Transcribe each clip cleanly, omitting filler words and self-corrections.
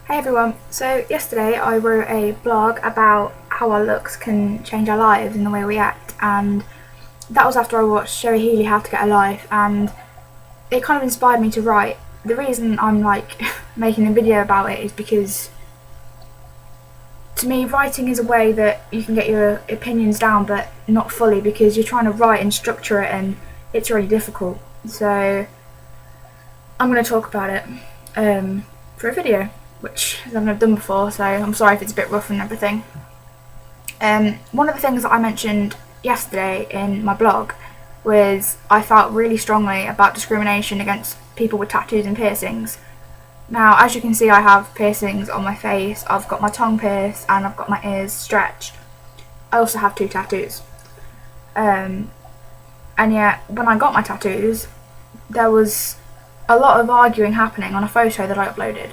Hey everyone, so yesterday I wrote a blog about how our looks can change our lives and the way we act, and that was after I watched Sherry Healy How to Get a Life, and it kind of inspired me to write. The reason I'm making a video about it is because to me writing is a way that you can get your opinions down but not fully, because you're trying to write and structure it and it's really difficult. So I'm going to talk about it for a video, which I've never done before, so I'm sorry if it's a bit rough and everything. One of the things that I mentioned yesterday in my blog was I felt really strongly about discrimination against people with tattoos and piercings. Now, as you can see, I have piercings on my face, I've got my tongue pierced, and I've got my ears stretched. I also have 2 tattoos. And yet, when I got my tattoos, there was a lot of arguing happening on a photo that I uploaded.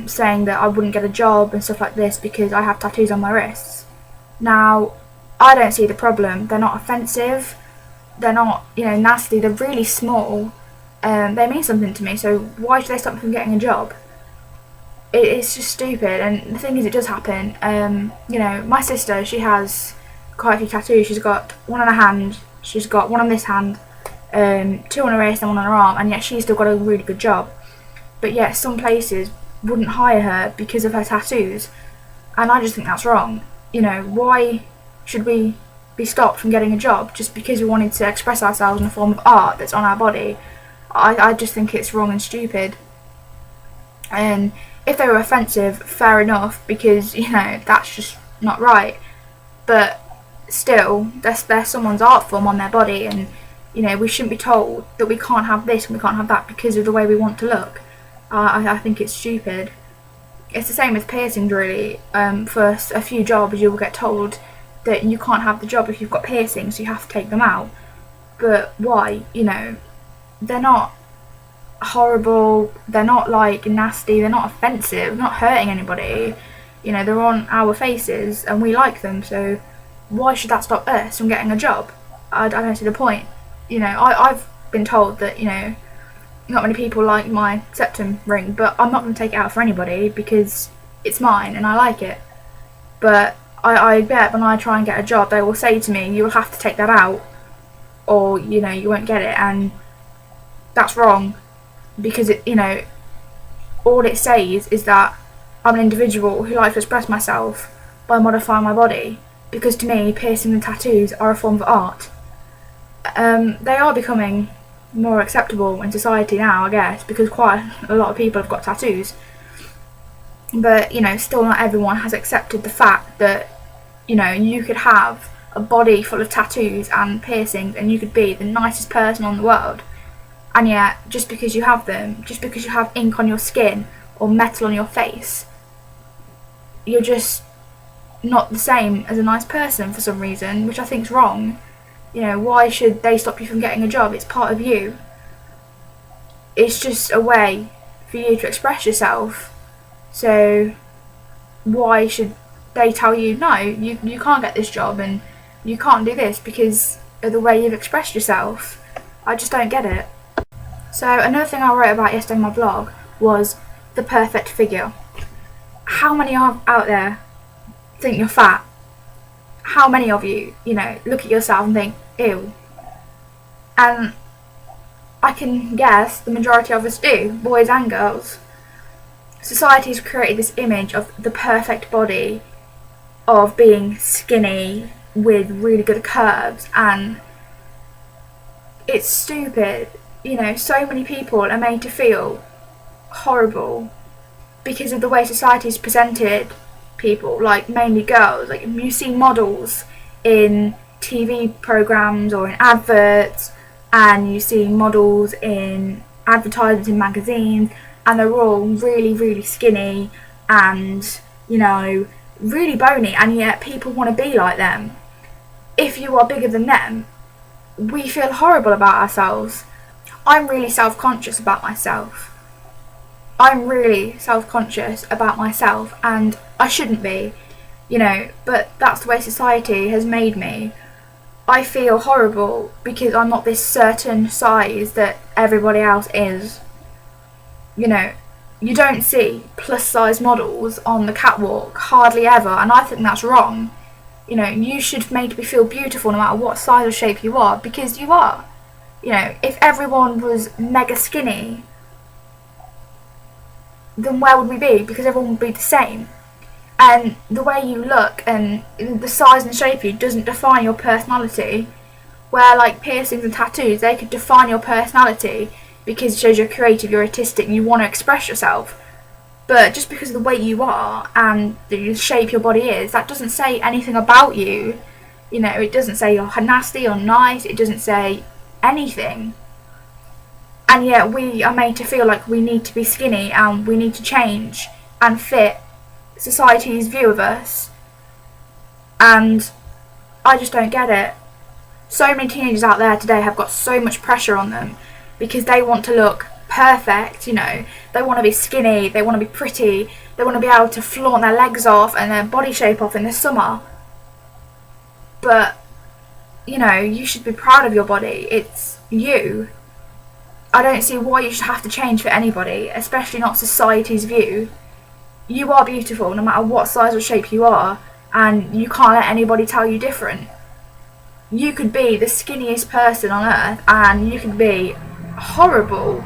Saying that I wouldn't get a job and stuff like this because I have tattoos on my wrists. Now, I don't see the problem. They're not offensive, they're not, nasty, they're really small. They mean something to me, so why should they stop me from getting a job? It's just stupid, and the thing is, it does happen. My sister, she has quite a few tattoos. She's got one on her hand, she's got one on this hand, 2 on her wrist and 1 on her arm, and yet she's still got a really good job. But yet some places wouldn't hire her because of her tattoos, and I just think that's wrong. Why should we be stopped from getting a job just because we wanted to express ourselves in a form of art that's on our body? I just think it's wrong and stupid. And if they were offensive, fair enough, because that's just not right. But still, they're someone's art form on their body, and we shouldn't be told that we can't have this and we can't have that because of the way we want to look. I think it's stupid. It's the same with piercings, really. For a few jobs, you will get told that you can't have the job if you've got piercings, so you have to take them out. But why? They're not horrible, they're not nasty, they're not offensive, they're not hurting anybody. They're on our faces and we like them, so why should that stop us from getting a job? I don't see the point. I've been told that, not many people like my septum ring, but I'm not going to take it out for anybody because it's mine and I like it. But I bet when I try and get a job, they will say to me, you will have to take that out or you won't get it, and that's wrong, because all it says is that I'm an individual who likes to express myself by modifying my body, because to me piercing and tattoos are a form of art. They are becoming more acceptable in society now, I guess, because quite a lot of people have got tattoos. But still not everyone has accepted the fact that you could have a body full of tattoos and piercings and you could be the nicest person on the world, and yet just because you have them, just because you have ink on your skin or metal on your face, you're just not the same as a nice person for some reason, which I think's wrong. Why should they stop you from getting a job? It's part of you. It's just a way for you to express yourself. So why should they tell you, no, you can't get this job and you can't do this because of the way you've expressed yourself? I just don't get it. So another thing I wrote about yesterday in my blog was the perfect figure. How many out there think you're fat? How many of you, look at yourself and think, ew? And I can guess the majority of us do, boys and girls. Society's created this image of the perfect body, of being skinny with really good curves, and it's stupid. So many people are made to feel horrible because of the way society's presented people, mainly girls. You see models in TV programs or in adverts, and you see models in advertisements in magazines, and they're all really, really skinny and really bony, and yet people want to be like them. If you are bigger than them, we feel horrible about ourselves. I'm really self-conscious about myself. And I shouldn't be, but that's the way society has made me. I feel horrible because I'm not this certain size that everybody else is. You don't see plus size models on the catwalk, hardly ever, and I think that's wrong. You know, you should make me feel beautiful no matter what size or shape you are, because you are. You know, if everyone was mega skinny, then where would we be? Because everyone would be the same. And the way you look and the size and shape of you doesn't define your personality. Where like piercings and tattoos, they could define your personality because it shows you're creative, you're artistic, you want to express yourself. But just because of the way you are and the shape your body is, that doesn't say anything about you. You know, it doesn't say you're nasty or nice, it doesn't say anything. And yet we are made to feel like we need to be skinny and we need to change and fit society's view of us. And I just don't get it. So many teenagers out there today have got so much pressure on them because they want to look perfect, you know. They want to be skinny, they want to be pretty, they want to be able to flaunt their legs off and their body shape off in the summer. But, you know, you should be proud of your body. It's you. I don't see why you should have to change for anybody, especially not society's view. You are beautiful no matter what size or shape you are, and you can't let anybody tell you different. You could be the skinniest person on earth and you could be horrible,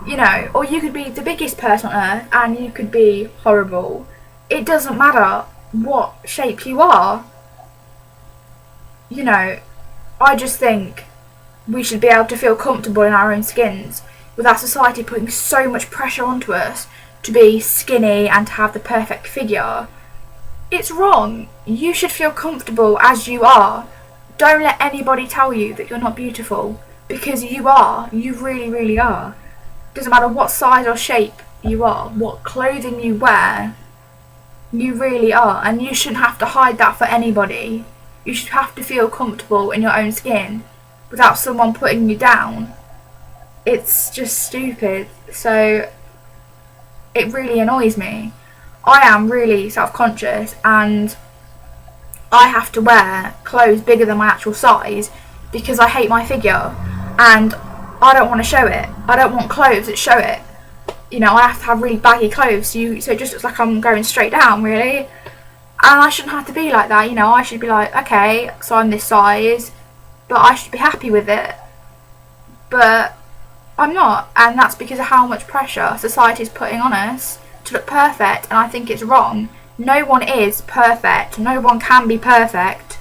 you know, or you could be the biggest person on earth and you could be horrible. It doesn't matter what shape you are. You know, I just think we should be able to feel comfortable in our own skins without society putting so much pressure onto us to be skinny and to have the perfect figure. It's wrong. You should feel comfortable as you are. Don't let anybody tell you that you're not beautiful, because you are. You really, really are. Doesn't matter what size or shape you are, what clothing you wear, you really are, and you shouldn't have to hide that for anybody. You should have to feel comfortable in your own skin without someone putting you down. It's just stupid. So it really annoys me. I am really self-conscious and I have to wear clothes bigger than my actual size because I hate my figure and I don't want to show it. I don't want clothes that show it. You know, I have to have really baggy clothes so it just looks like I'm going straight down, really. And I shouldn't have to be like that, you know. I should be like, okay, so I'm this size, but I should be happy with it. But I'm not, and that's because of how much pressure society's putting on us to look perfect, and I think it's wrong. No one is perfect. No one can be perfect.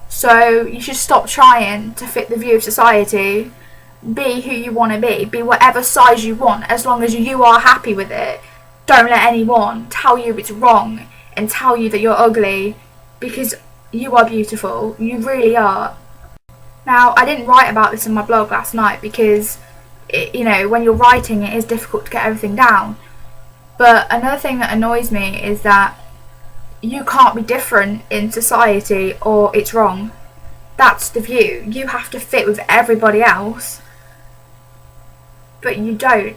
So you should stop trying to fit the view of society. Be who you want to be. Be whatever size you want, as long as you are happy with it. Don't let anyone tell you it's wrong and tell you that you're ugly, because you are beautiful. You really are. Now, I didn't write about this in my blog last night because, you know, when you're writing it is difficult to get everything down. But another thing that annoys me is that you can't be different in society or it's wrong. That's the view. You have to fit with everybody else. But you don't.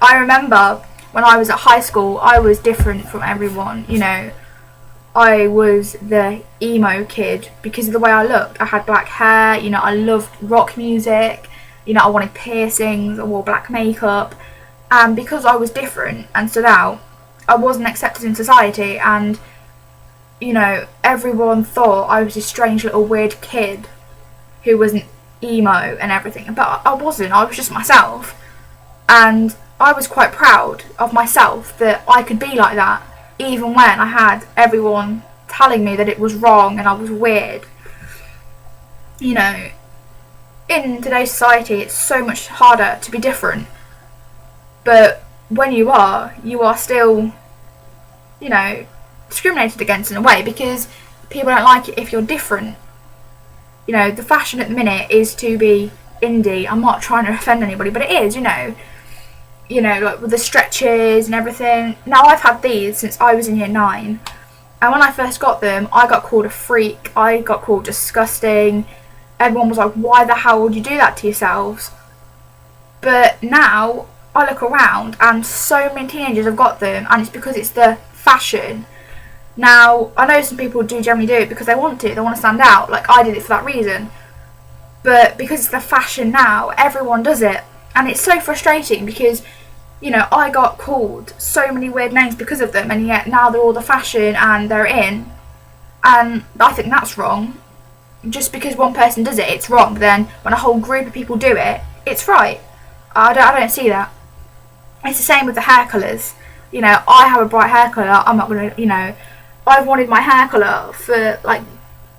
I remember when I was at high school, I was different from everyone, you know. I was the emo kid because of the way I looked. I had black hair, you know, I loved rock music, you know, I wanted piercings, I wore black makeup. And because I was different and stood out, I wasn't accepted in society, and you know, everyone thought I was this strange little weird kid who wasn't emo and everything, but I wasn't. I was just myself, and I was quite proud of myself that I could be like that, even when I had everyone telling me that it was wrong and I was weird. You know, in today's society it's so much harder to be different, but when you are still, you know, discriminated against in a way, because people don't like it if you're different. You know, the fashion at the minute is to be indie. I'm not trying to offend anybody, but it is, you know, like with the stretches and everything. Now, I've had these since I was in year 9, and when I first got them, I got called a freak, I got called disgusting. Everyone was like, why the hell would you do that to yourselves? But now I look around and so many teenagers have got them, and it's because it's the fashion. Now, I know some people do generally do it because they want to stand out, like I did it for that reason. But because it's the fashion now, everyone does it. And it's so frustrating because You know, I got called so many weird names because of them, and yet now they're all the fashion and they're in. And I think that's wrong. Just because one person does it, it's wrong. Then when a whole group of people do it, it's right. I don't see that. It's the same with the hair colours. You know, I have a bright hair colour. I'm not going to, you know, I've wanted my hair colour for like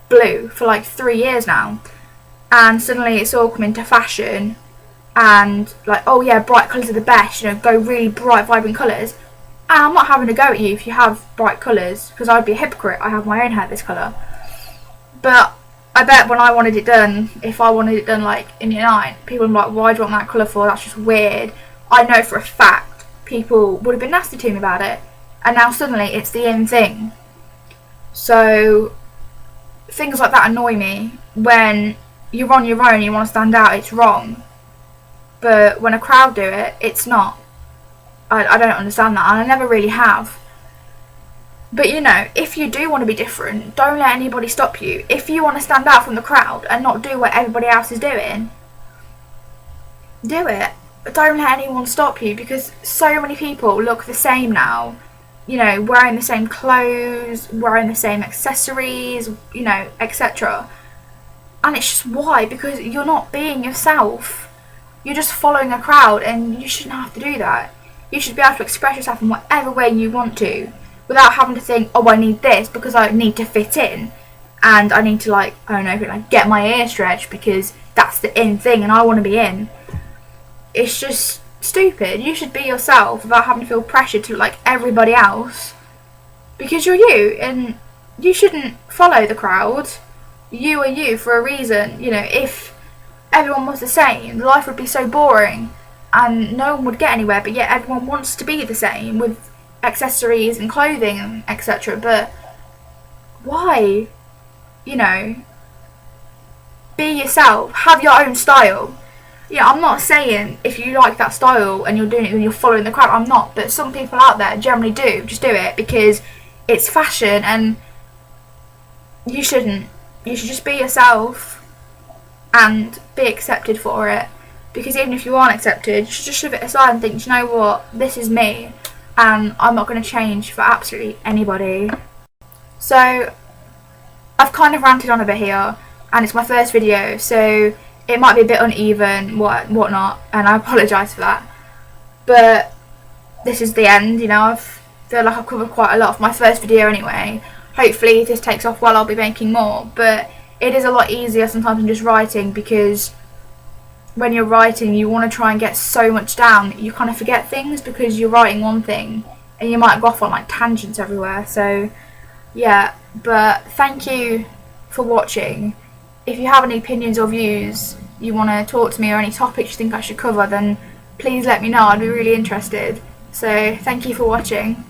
blue for like 3 years now. And suddenly it's all come into fashion. And like, oh yeah, bright colours are the best. You know, go really bright, vibrant colours. And I'm not having a go at you if you have bright colours, because I'd be a hypocrite. I have my own hair this colour. But I bet when I wanted it done, if I wanted it done like in year 9, people would be like, why do you want that colour for? That's just weird. I know for a fact people would have been nasty to me about it. And now suddenly it's the in thing. So things like that annoy me. When you're on your own and you want to stand out, it's wrong. But when a crowd do it, it's not. I don't understand that, and I never really have. But you know, if you do want to be different, don't let anybody stop you. If you want to stand out from the crowd and not do what everybody else is doing, do it. But don't let anyone stop you, because so many people look the same now. You know, wearing the same clothes, wearing the same accessories, you know, etc. And it's just why? Because you're not being yourself. You're just following a crowd, and you shouldn't have to do that. You should be able to express yourself in whatever way you want to, without having to think, oh, I need this because I need to fit in, and I need to, like, I don't know, like, get my ear stretched because that's the in thing and I want to be in. It's just stupid. You should be yourself without having to feel pressured to look like everybody else, because you're you, and you shouldn't follow the crowd. You are you for a reason. You know, if everyone was the same, life would be so boring and no one would get anywhere, but yet everyone wants to be the same with accessories and clothing, etc. But why? You know, be yourself, have your own style. Yeah, I'm not saying if you like that style and you're doing it and you're following the crowd, I'm not, but some people out there generally do just do it because it's fashion, and you shouldn't. You should just be yourself and be accepted for it. Because even if you aren't accepted, you should just shove it aside and think, you know what, this is me, and I'm not going to change for absolutely anybody. So I've kind of ranted on a bit here, and it's my first video, so it might be a bit uneven, whatnot, and I apologise for that. But this is the end, you know. I feel like I've covered quite a lot of my first video anyway. Hopefully if this takes off well, I'll be making more, but it is a lot easier sometimes than just writing, because when you're writing you want to try and get so much down that you kind of forget things because you're writing one thing and you might go off on like tangents everywhere. So yeah, but thank you for watching. If you have any opinions or views you want to talk to me, or any topics you think I should cover, then please let me know. I'd be really interested. So thank you for watching.